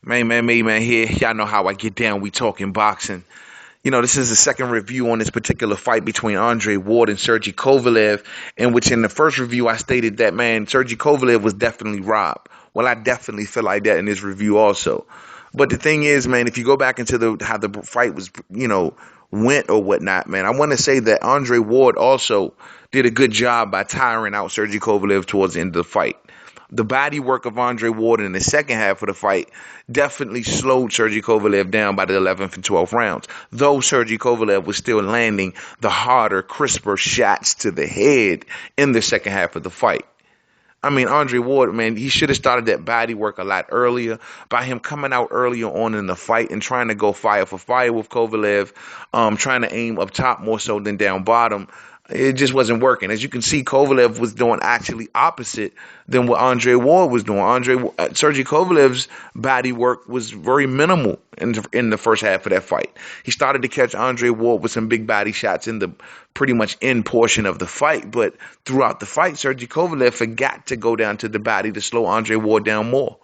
Man here. Y'all know how I get down. We talking boxing. This is the second review on this particular fight between Andre Ward and Sergey Kovalev, in which in the first review I stated that, man, Sergey Kovalev was definitely robbed. Well, I definitely feel like that in this review also. But the thing is, man, if you go back into how the fight was, went or whatnot, man, I want to say that Andre Ward also did a good job by tiring out Sergey Kovalev towards the end of the fight. The body work of Andre Ward in the second half of the fight definitely slowed Sergey Kovalev down by the 11th and 12th rounds, though Sergey Kovalev was still landing the harder, crisper shots to the head in the second half of the fight. I mean, Andre Ward, man, he should have started that body work a lot earlier by him coming out earlier on in the fight and trying to go fire for fire with Kovalev, trying to aim up top more so than down bottom. It just wasn't working. As you can see, Kovalev was doing actually opposite than what Andre Ward was doing. Sergey Kovalev's body work was very minimal in the first half of that fight. He started to catch Andre Ward with some big body shots in the pretty much end portion of the fight, but throughout the fight, Sergey Kovalev forgot to go down to the body to slow Andre Ward down more.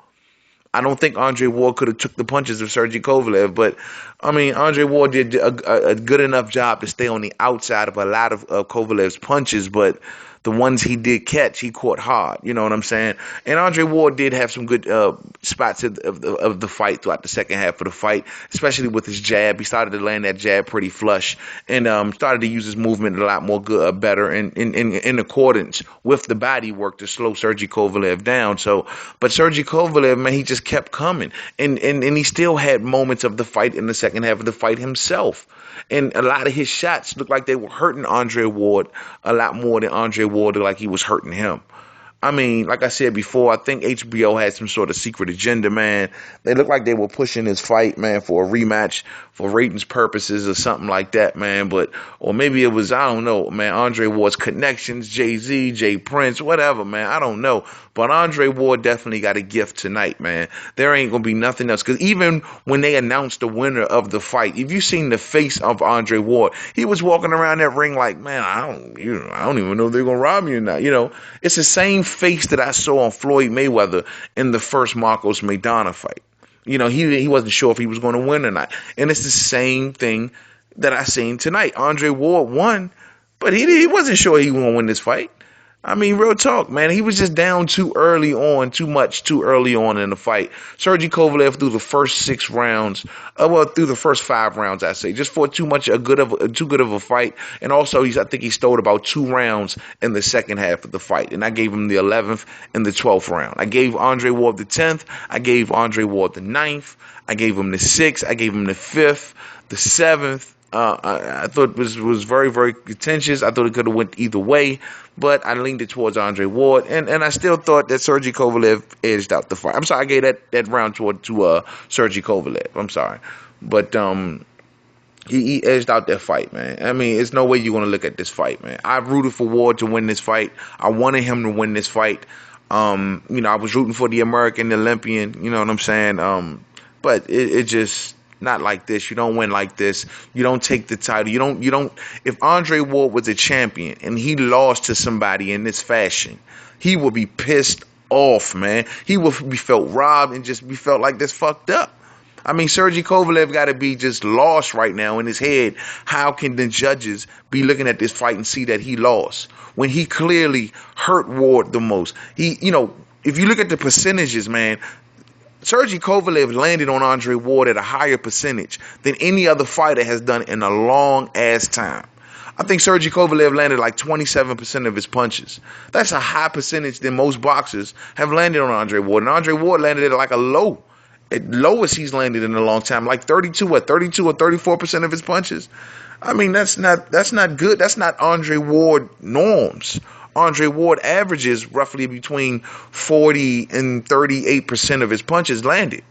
I don't think Andre Ward could have took the punches of Sergey Kovalev, but I mean, Andre Ward did a good enough job to stay on the outside of a lot of Kovalev's punches, but the ones he did catch, he caught hard. You know what I'm saying? And Andre Ward did have some good spots of the fight throughout the second half of the fight, especially with his jab. He started to land that jab pretty flush and started to use his movement a lot more good, better, in accordance with the body work to slow Sergey Kovalev down. But Sergey Kovalev, man, he just kept coming, and he still had moments of the fight in the second half of the fight himself. And a lot of his shots looked like they were hurting Andre Ward a lot more than Andre Ward looked like he was hurting him. I mean, like I said before, I think HBO had some sort of secret agenda, man. They looked like they were pushing this fight, man, for a rematch for ratings purposes or something like that, man. Or maybe it was, I don't know, man, Andre Ward's connections, Jay-Z, Jay Prince, whatever, man. I don't know. But Andre Ward definitely got a gift tonight, man. There ain't going to be nothing else. Because even when they announced the winner of the fight, if you seen the face of Andre Ward, he was walking around that ring like, man, I don't even know if they're going to rob me or not. It's the same face that I saw on Floyd Mayweather in the first Marcos Maidana fight. He wasn't sure if he was going to win or not. And it's the same thing that I seen tonight. Andre Ward won, but he wasn't sure he was going to win this fight. I mean, real talk, man. He was just down too early on, too early on in the fight. Sergey Kovalev through the first 6 rounds, through the first 5 rounds, I say, just for too good of a fight. And also, I think he stole about 2 rounds in the second half of the fight. And I gave him the 11th and the 12th round. I gave Andre Ward the 10th. I gave Andre Ward the 9th. I gave him the 6th. I gave him the 5th, the 7th. I thought it was very, very contentious. I thought it could have went either way, but I leaned it towards Andre Ward, and I still thought that Sergey Kovalev edged out the fight. I'm sorry, I gave that round to Sergey Kovalev. I'm sorry, but he edged out that fight, man. I mean, there's no way you're gonna look at this fight, man. I rooted for Ward to win this fight. I wanted him to win this fight. I was rooting for the American Olympian. You know what I'm saying? But it just not like this. You don't win like this. You don't take the title. You don't. If Andre Ward was a champion and he lost to somebody in this fashion, he would be pissed off, man. He would be felt robbed and just be felt like this fucked up. I mean, Sergey Kovalev got to be just lost right now in his head. How can the judges be looking at this fight and see that he lost when he clearly hurt Ward the most? If you look at the percentages, man, Sergey Kovalev landed on Andre Ward at a higher percentage than any other fighter has done in a long ass time. I think Sergey Kovalev landed like 27% of his punches. That's a high percentage than most boxers have landed on Andre Ward. And Andre Ward landed at like lowest he's landed in a long time, like 32 or 34% of his punches. I mean, that's not good. That's not Andre Ward norms. Andre Ward averages roughly between 40 and 38% of his punches landed.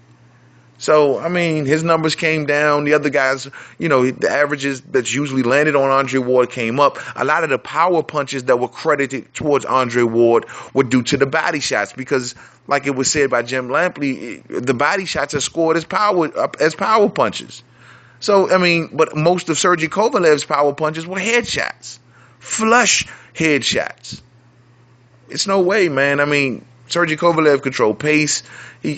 So, I mean, his numbers came down. The other guys, the averages that's usually landed on Andre Ward came up. A lot of the power punches that were credited towards Andre Ward were due to the body shots because, like it was said by Jim Lampley, the body shots are scored as power punches. So, I mean, but most of Sergey Kovalev's power punches were headshots. Flush headshots. It's no way, man. I mean, Sergey Kovalev controlled pace.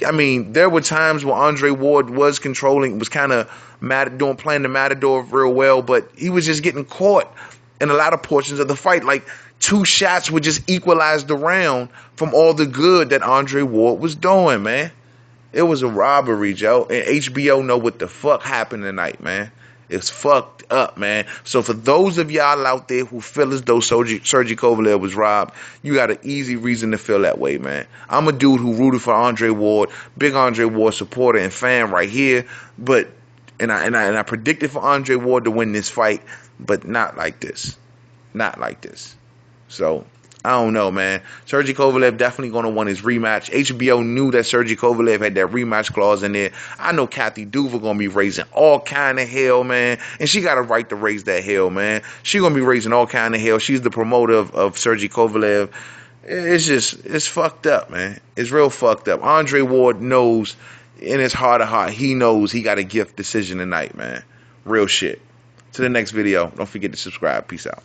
I mean, there were times where Andre Ward was controlling, was kind of playing the matador real well, but he was just getting caught in a lot of portions of the fight. Like 2 shots would just equalize the round from all the good that Andre Ward was doing, man. It was a robbery, Joe. And HBO know what the fuck happened tonight, man. It's fucked up, man. So for those of y'all out there who feel as though Sergey Kovalev was robbed, you got an easy reason to feel that way, man. I'm a dude who rooted for Andre Ward, big Andre Ward supporter and fan right here. But and I predicted for Andre Ward to win this fight, but not like this. Not like this. So I don't know, man. Sergey Kovalev definitely going to win his rematch. HBO knew that Sergey Kovalev had that rematch clause in there. I know Kathy Duva going to be raising all kind of hell, man. And she got a right to raise that hell, man. She going to be raising all kind of hell. She's the promoter of Sergey Kovalev. It's fucked up, man. It's real fucked up. Andre Ward knows in his heart of heart, he knows he got a gift decision tonight, man. Real shit. To the next video. Don't forget to subscribe. Peace out.